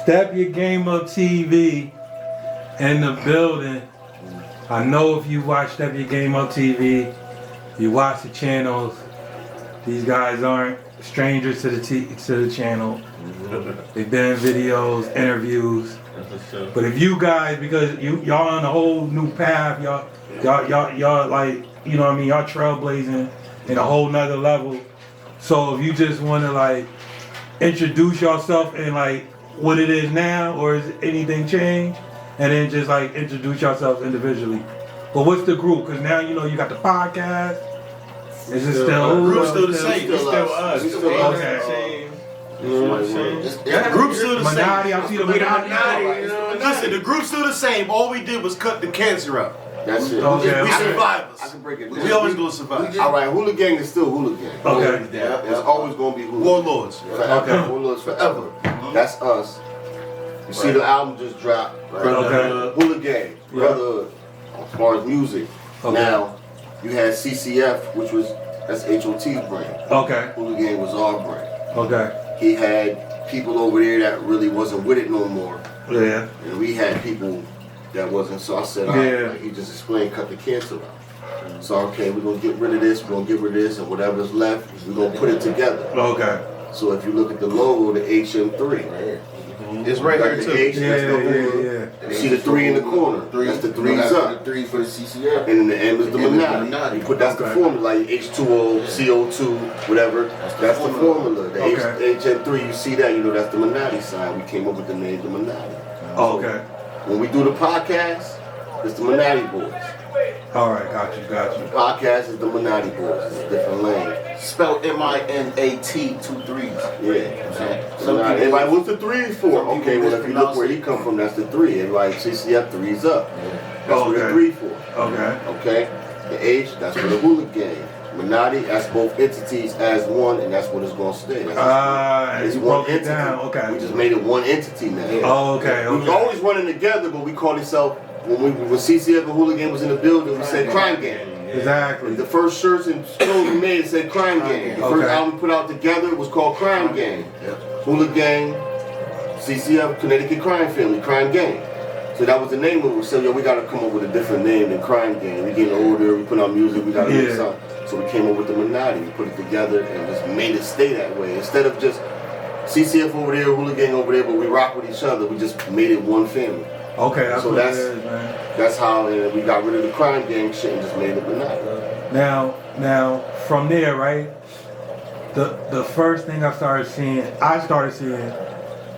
Step Your Game Up TV in the building. I know if you watch Step Your Game Up TV, you watch the channels. These guys aren't strangers to the channel. They've been in videos, interviews. But if you guys, because y'all on a whole new path, y'all like, you know what I mean, y'all trailblazing in a whole nother level. So if you just want to like introduce yourself and like what it is now, or is anything changed, and then just like introduce yourselves individually. But what's the group? Because now you know you got the podcast. Is it still? The group's still the same. It's still us. Okay. The group's still the same. MINAT33, I see the MINAT33. Listen, the group's still the same. All we did was cut the cancer out. That's it. Okay. We survivors. I can break it down. We always gonna survive. All right, HoOolagan is still HoOolagan. Okay. Yeah, it's always gonna be HoOolagan. Warlords. Okay. Warlords forever. That's us. You see the album just dropped. Right? Okay. HoOolagan, Brotherhood. As far as music. Okay. Now, you had CCF, that's H.O.T's brand. Okay. HoOolagan was our brand. Okay. He had people over there that really wasn't with it no more. Yeah. And we had people that wasn't. So I said, like he just explained, cut the cancer out. So okay, we're gonna get rid of this, we're gonna get rid of this, and whatever's left, we're gonna put it together. Okay. So if you look at the logo, the HM3, It's right here too. H, that's the Yeah. You see the 3 in the corner. That's the 3's up. The 3 for the CCF. And then the M is the MINAT33. You put that's the formula, like H2O, CO2, whatever. That's the formula. The HM3, you see that, you know that's the MINAT33 side. We came up with the name the MINAT33. Okay. When we do the podcast, it's the MINAT33 Boys. All right, got you. The podcast is the MINAT33 Boys. It's a different lane. Spelled M-I-N-A-T, 2 3s. Yeah. Everybody, what's the 3 for? Okay, well if you look where he come from, that's the 3. Everybody, CCF 3's up. That's what the 3 for. Okay. The H, that's for the HoOolagan. MINAT33, that's both entities as one, and that's what it's gonna stay. It's one entity. Down. Okay. We just made it one entity now. Okay. We was always running together, but we called ourselves when CCF and HoOolagan was in the building, we said Crime Gang. Exactly. The first shirts and clothes we made said Crime Gang. The first album we put out together was called Crime Gang. HoOolagan, CCF, Connecticut Crime Family, Crime Gang. So that was the name of it. We said, yo, we gotta come up with a different name than Crime Gang. We getting older, we put out music, we gotta make something. So we came up with the MINAT33. We put it together and just made it stay that way. Instead of just CCF over there, HoOolagan over there, but we rock with each other, we just made it one family. Okay, that's so what it is, man. That's how we got rid of the Crime Gang shit and just made it MINAT33. Now, from there, right? The first thing I started seeing,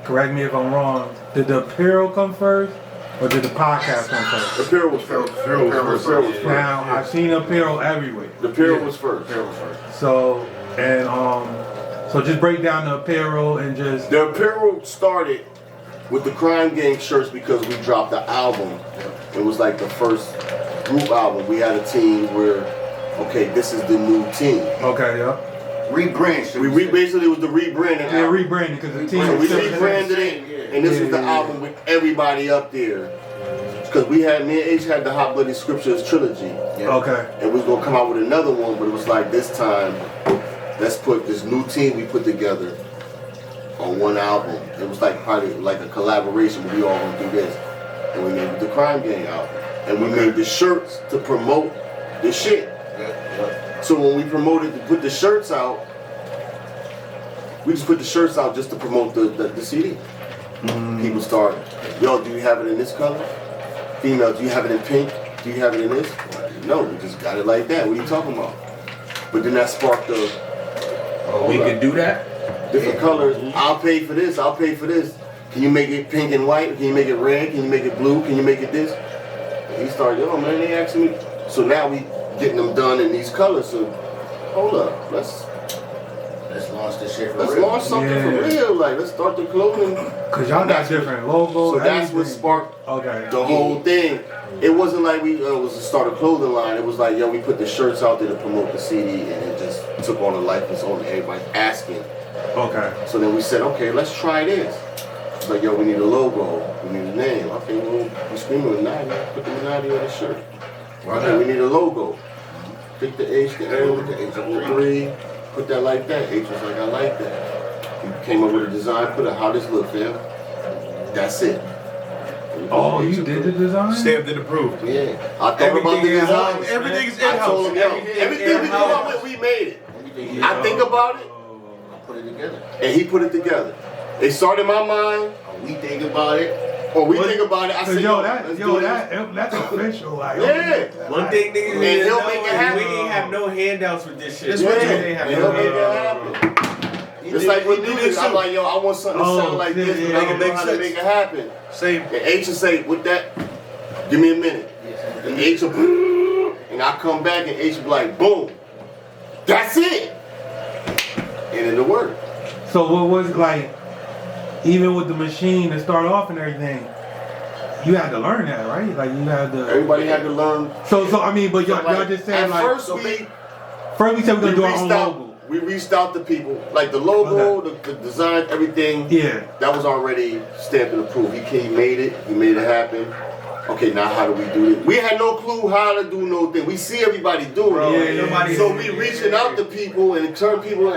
correct me if I'm wrong, did the apparel come first, or did the podcast come first? The apparel was first. Now, I've seen apparel everywhere. The apparel was first. So, so just break down the apparel and just... The apparel started with the Crime Gang shirts because we dropped the album. It was like the first group album. We had a team where, okay, this is the new team. Okay, yeah. Rebrand. We basically was the rebranding. Yeah, rebranding because the team. So we rebranded it, and this was the album with everybody up there. Because me and H had the Hot Blooded Scriptures trilogy. Okay. And we was gonna come out with another one, but it was like this time, let's put this new team we put together on one album. It was like probably like a collaboration, but we all gonna do this. And we made the Crime Gang album. And we made the shirts to promote the shit. So when we promoted to put the shirts out, we just put the shirts out just to promote the CD. People start, yo, do you have it in this color? Female, do you have it in pink? Do you have it in this? No, we just got it like that. What are you talking about? But then that sparked the... we can do that? Different colors. I'll pay for this. I'll pay for this. Can you make it pink and white? Can you make it red? Can you make it blue? Can you make it this? And he started, yo, man, they asking me. So now we getting them done in these colors. So hold up, let's launch this shit for real. Let's launch something for real. Like let's start the clothing. Cause y'all got different logos. So that's what sparked the whole thing. It wasn't like we was to start a clothing line. It was like, yo, we put the shirts out there to promote the CD, and it just took on a life of its own. Everybody asking. Okay. So then we said, okay, let's try this. It's like, yo, we need a logo. We need a name. Okay, well, we screaming MINAT33. Put the MINAT33 on the shirt. Okay, we need a logo. Take the H, the L, the H3, put that like that. H was like, I like that. We came up with a design, put it, how this look, fam? That's it. Oh, you did the design? Stamped and approved. Yeah. I thought about the design. Everything's I told him, in-house. yo, everything we come up with, we made it. I think about it, I put it together. and he put it together. It started in my mind, We think about it. or we think about it. I said, That's let's official. Like, Yeah. One thing niggas And need to he'll know make it is happen. we ain't have no handouts with this shit. It's Yeah, what you- and he'll make it happen. It's like with music, I'm like, yo, I want something to sound like this, but I don't know how to make it happen. Same. And H will say, with that, give me a minute. And H will, and I come back and H will be like, boom, that's it. And it'll work. So what was it like, even with the machine to start off and everything, you had to learn that, right? Like you had to. Everybody had to learn. So I mean, but y'all Like, just saying at like. first we said we we're gonna do our own reached out. logo. We reached out to people, like the logo, the design, everything. Yeah. That was already stamped and approved. He made it. He made it happen. Okay, now how do we do it? We had no clue how to do no thing. We see everybody doing Bro, it. yeah, nobody- So we reaching out to people and turn people,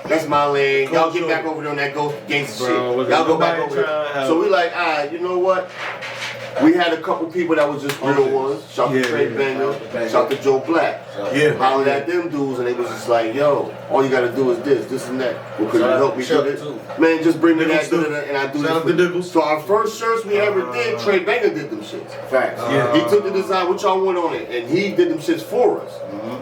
that's my lane. Y'all get back over there on that ghost gangster Bro, shit. Y'all go back nobody over trying to there. help. So we like, alright, you know what? We had a couple people that was just real ones. Shout Yeah, to Trey yeah. Banger. Shout to Joe Black. Yeah. Hollered at them dudes and they was just like, yo, all you gotta do is this and that. Well, could you Shout out help me to do Chuck, this? too. Man, just bring me Nichols, that too. and I do Shout out this. to Nichols. So our first shirts we ever did, Trey Banger did them shits. Facts. Yeah. He took the design, what y'all want on it, and he did them shits for us.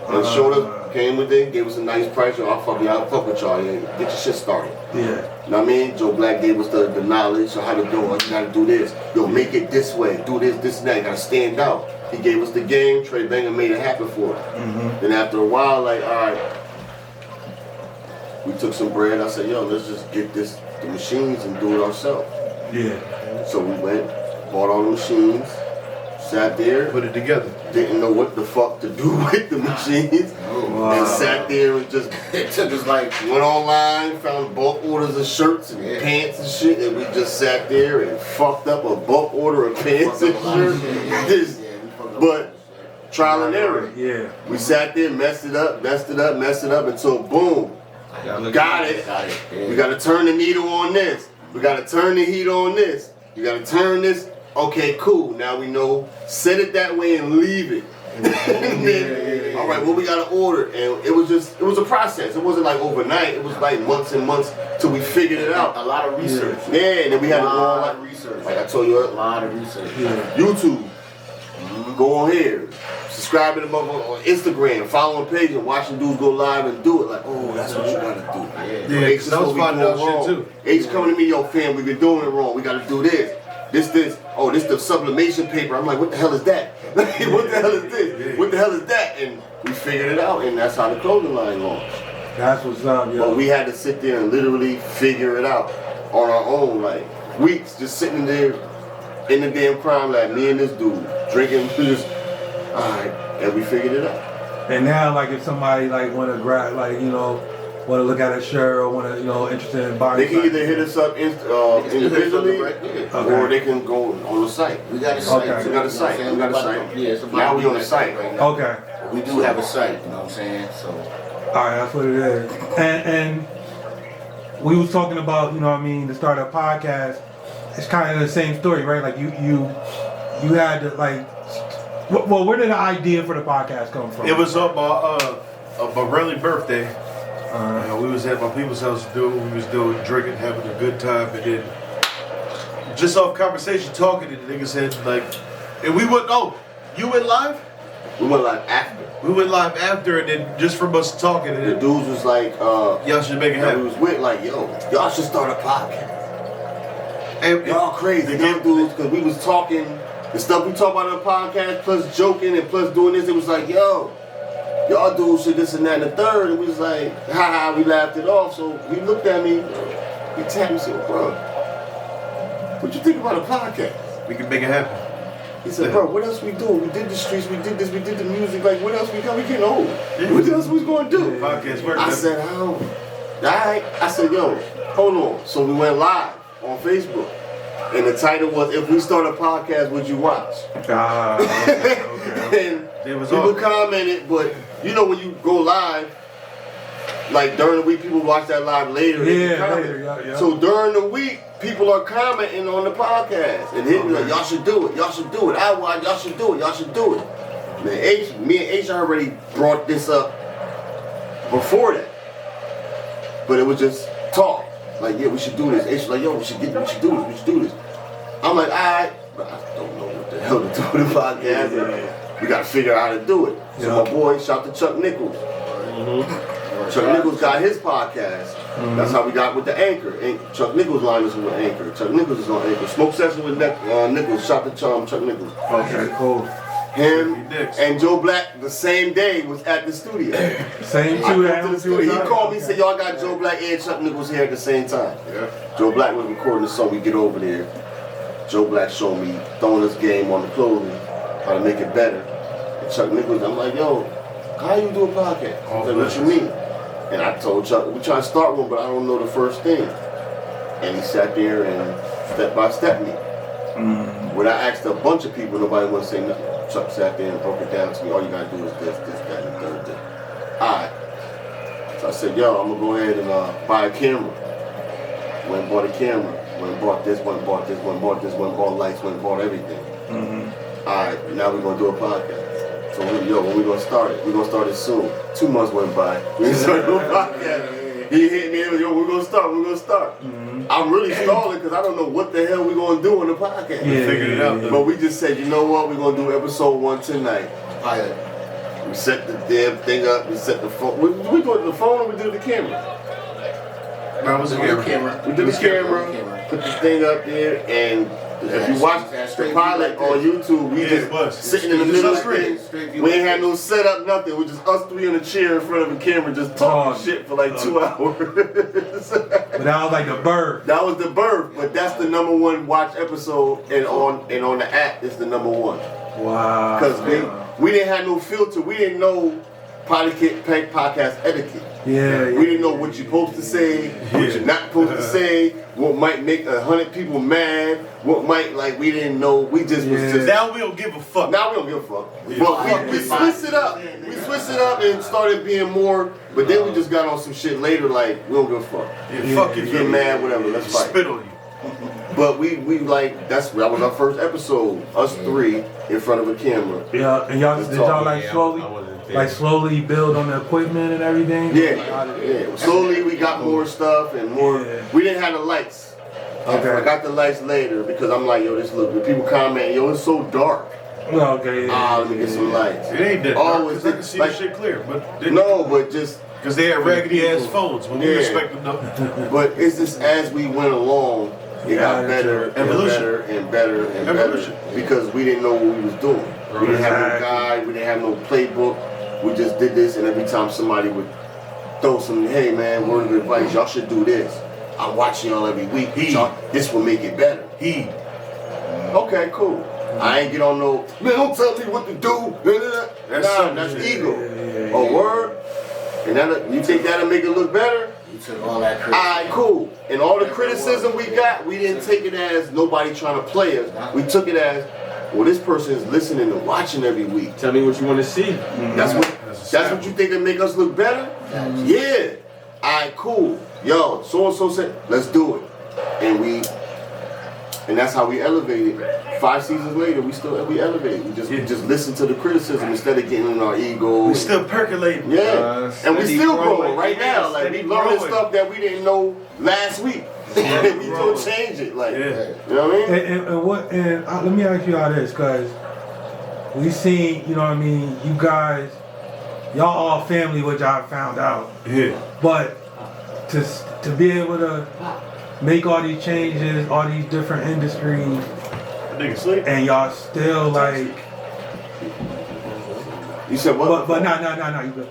And showed us, came with it, gave us a nice price. Yo, I'll fuck with y'all, yeah. Get your shit started. Yeah. You know what I mean? Joe Black gave us the knowledge of how to do it. You gotta do this. Yo, make it this way. Do this, and that. You gotta stand out. He gave us the game. Trey Banger made it happen for us. Then after a while, like, all right, we took some bread. I said, yo, let's just get the machines and do it ourselves. Yeah. So we went, bought all the machines, sat there, Put it together. didn't know what the fuck to do with the machines, and sat there and just It took us like went online, found bulk orders of shirts and pants and shit, and we just sat there and fucked up a bulk order of pants and shirts. Just- But trial and error. Yeah. We sat there, messed it up until boom, got it. We gotta turn the needle on this. We gotta turn the heat on this. You gotta turn this. Okay, cool. Now we know. Set it that way and leave it. And then, all right, what we gotta order? And it was a process. It wasn't like overnight. It was like months and months till we figured it out. a lot of research. Yeah, and then we had to go on lot like of research. I told you, A lot of research. YouTube. Go on here. Subscribing to on Instagram, following page and watching dudes go live and do it. Like, oh, that's what you gotta do. Yeah, H, this that was what we finding doing out shit wrong. too. H coming to me, yo, fam, we've been doing it wrong. We gotta do this. This. Oh, this the sublimation paper. I'm like, what the hell is that? Like, what the hell is this? What the hell is that? And we figured it out, and that's how the clothing line launched. That's what's up, yo. But we had to sit there and literally figure it out on our own, like weeks, just sitting there in the damn crime lab, me and this dude drinking, just all right, and we figured it out. And now, like, if somebody like want to grab, like, you know, want to look at a shirt or want to, you know, interested in buying, They can either hit us up individually, Okay. or they can go on the site. We got a site. Okay. We got a site. We got a site. Yeah, it's about Now to we be on the that site. right now. Okay. We do have a site, you know what I'm saying? So All right, that's what it is. And we was talking about, you know what I mean, to start a podcast. It's kind of the same story, right? Like you had to like, well, where did the idea for the podcast come from? It was on my really birthday. We was at my people's house doing, we was doing drinking, having a good time, and then just off conversation talking, and the nigga said like, and we went, oh, you went live? We went live after. We went live after, and then just from us talking, and The then dudes was like, y'all should make it that we happen. was with, like, yo, y'all should start a podcast. And Y'all crazy, them dudes, because we was talking, the stuff we talk about on the podcast, plus joking and plus doing this, it was like, yo, y'all dudes should this and that and the third, and we was like, haha, we laughed it off, so he looked at me, he tapped me and said, bro, what you think about a podcast? we can make it happen. He said, bro, what else we doing? We did the streets, we did this, we did the music, like, what else we got? We getting old. What else we gonna do? Podcast work. I said, all right. I said, yo, hold on. So we went live on Facebook. And the title was, if we start a podcast, would you watch? Okay. And It was people on. commented, but you know when you go live, like during the week, people watch that live later. They Yeah, comment. later, yeah. So during the week, people are commenting on the podcast and hitting me like, y'all should do it, y'all should do it. I watch, y'all should do it, y'all should do it. Me and H already brought this up before that, but it was just talk. Like, yeah, we should do this. H like, yo, we should do this, we should do this. I'm like, alright, but I don't know what the hell to do with the podcast. We gotta figure out how to do it. So my boy, shout to Chuck Nichols. Chuck Nichols got his podcast. That's how we got with the Anchor. Chuck Nichols line is with Anchor. Chuck Nichols is on Anchor. Smoke Session with Nichols. Shout to Chuck Nichols. Okay, cool. Him and Joe Black the same day was at the studio. Same I two. go to the studio. He called me and said, y'all got Joe Black and Chuck Nichols here at the same time. Joe Black was recording the song. We get over there. Joe Black showed me throwing this game on the clothing, how to make it better. And Chuck Nichols, I'm like, yo, how you do a podcast? He's like, what you mean? And I told Chuck, we trying to start one, but I don't know the first thing. And he sat there and step by step me. When I asked a bunch of people, nobody wanted to say nothing. Chuck sat there and broke it down to me. All you gotta do is this, that, and the third thing. Alright. So I said, yo, I'm gonna go ahead and buy a camera. Went and bought a camera. Went and bought this, went and bought this, went and bought this, went and bought lights, went and bought everything. Alright, now we're gonna do a podcast. So when we gonna start it? We're gonna start it soon. 2 months went by. We started doing a podcast. He hit me and yo, we're gonna start. I'm really stalling because I don't know what the hell we're gonna do on the podcast. We figured it out though. But we just said, you know what, we're gonna do episode 1 tonight. We set the damn thing up, we set the phone. We do it the phone or we do the camera? No, it was a camera. We did the camera, put the thing up there, and if you watch the pilot on YouTube, we just sitting in the middle of the thing. We ain't had no setup, nothing. We just us three in a chair in front of a camera just talking shit for like 2 hours. But that was like the birth. That was the birth, but that's the #1 watch episode, and on the app it's the #1. Wow. Because we didn't have no filter. We didn't know podcast etiquette. Yeah. We didn't know what you're supposed to say, what you're not supposed to say, what might make 100 people mad, what might, like, we didn't know. We just was just. Now we don't give a fuck. Now we don't give a fuck. But we switched it up. We switched it up and started being more, but then we just got on some shit later, like, we don't give a fuck. Yeah, fuck you. Get mad, whatever, let's fight. Spit on you. But we like, that was our first episode, us three in front of a camera. Yeah, and y'all, did y'all like slowly build on the equipment and everything? Yeah. Slowly we got more stuff and more. Yeah. We didn't have the lights. Okay. I got the lights later because I'm like, yo, this look good. People comment, yo, it's so dark. Okay. Let me get some lights. It ain't that Always dark, 'cause I can see the shit clear, but but just because they had raggedy ass phones, but we respect them though. But it's just as we went along, it got better and better and better and better because we didn't know what we was doing. We didn't have no guide, we didn't have no playbook. We just did this, and every time somebody would throw some, hey man, word of advice, y'all should do this. I'm watching y'all every week. This will make it better. Okay, cool. I ain't get on no, man, don't tell me what to do. That's ego. A word? And you think that'll make it look better? You took all that criticism. Alright, cool. And all the criticism we got, we didn't take it as nobody trying to play us. We took it as, well, this person is listening and watching every week. Tell me what you want to see. That's what you think that make us look better? Yeah. Alright, cool. Yo, so-and-so said, let's do it. And that's how we elevated. 5 seasons later, we elevated. We just listen to the criticism instead of getting in our ego. We still percolating. Yeah. And we still growing right now. Like, we learning stuff that we didn't know last week. We gonna change it. Like, you know what I mean? Let me ask you all this, cause we seen, you know what I mean, you guys, y'all all family, which I found out. Yeah. But to be able to make all these changes, all these different industries, and y'all still like. You said what? But no. You good.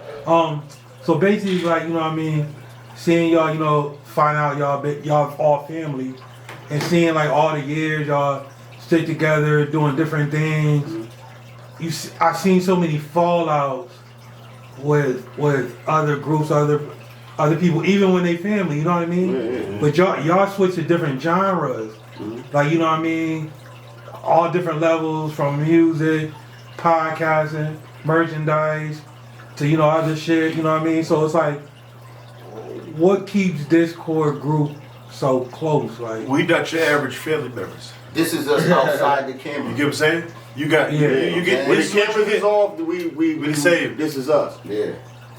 So basically, like, you know what I mean, seeing y'all, you know, find out y'all all family, and seeing like all the years y'all stick together, doing different things. I've seen so many fallouts with other groups, other people, even when they family, you know what I mean? Yeah. But y'all switch to different genres. Like, you know what I mean? All different levels, from music, podcasting, merchandise, to, you know, other shit, you know what I mean? So it's like, what keeps this core group so close? Like, We not your average family members. This is us outside the camera. You get what I'm saying? You got Yeah. you get When the this is what you cameras is get. off, we the same. This is us. Yeah.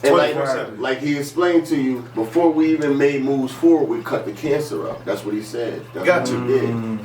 And like, 24/7. like he explained to you, before we even made moves forward, we cut the cancer out. That's what he said. That's Got what to. we did.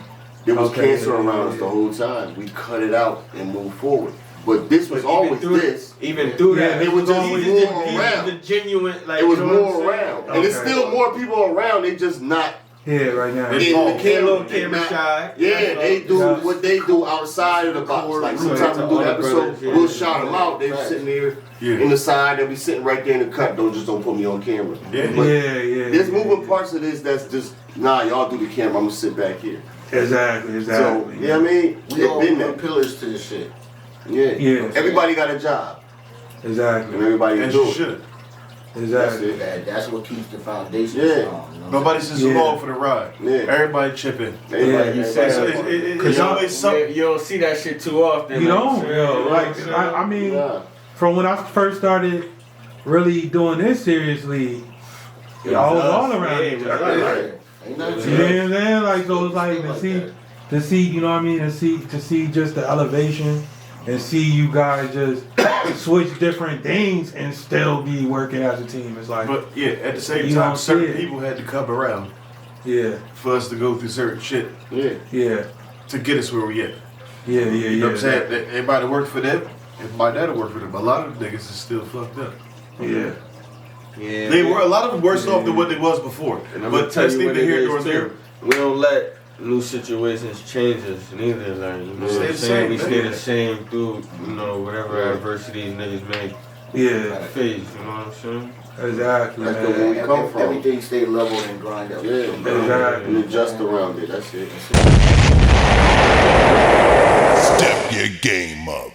There was Okay, cancer yeah, around us the whole time. We cut it out and moved forward. But this was always this. Even through Yeah, that, it was always these more are around. the genuine, like, It was you know what I'm more saying? around. And it's Okay. still more people around, they just not yeah, right now. in the Involved. They a camera. little They camera not- shy. Yeah, they do Yeah. what they do outside of the box. Like So sometimes they we do all an the episode, brothers, yeah. we'll shout them out. They Right. sitting there Yeah. in the side, they'll be sitting right there in the cut. Just don't put me on camera. Yeah. But Yeah. there's moving parts of this that's just, nah, y'all do the camera, I'm gonna sit back here. Exactly. So, you know what I mean? We all It been one that. pillars to this shit. Yeah. Yeah. Everybody got a job. And Exactly. everybody can As do you it. should. That's Exactly. it. That's what keeps the foundation Yeah. strong. You know what I'm Nobody sits Yeah. along for the ride. Yeah. Everybody chip in. Everybody, you It's, said everybody- it's always something. You don't see that shit too often. You like don't, said, yo. you know Like, what I'm saying? I mean, Nah. from when I first started really doing this seriously, y'all was all around Yeah, each it was other. us. Right. Ain't nothing You know what I'm saying? Like, so it's like Like to see, you know what I mean? To see just the elevation and see you guys just switch different things and still be working as a team. It's like, But yeah, at the same You time, don't see certain it. people had to come around yeah, for us to go through certain shit Yeah. yeah, to get us where we at. yeah, yeah, You know what I'm saying? yeah, That everybody worked for them, it might not have worked for them. A lot of the niggas is still fucked up. yeah. Yeah, They were a lot of them worse off than what they was before. And I'm But gonna tell that's you neither what it here is nor too. there. We don't let new situations change us neither. Like, you know Stay what I'm the saying? same, We man. stay the same through, you know, whatever adversities niggas may Yeah, face. You know what I'm saying? exactly, That's the man. way we come from. Everything stay level and grind up. Yeah, Exactly. and adjust around it. That's it. Step your game up.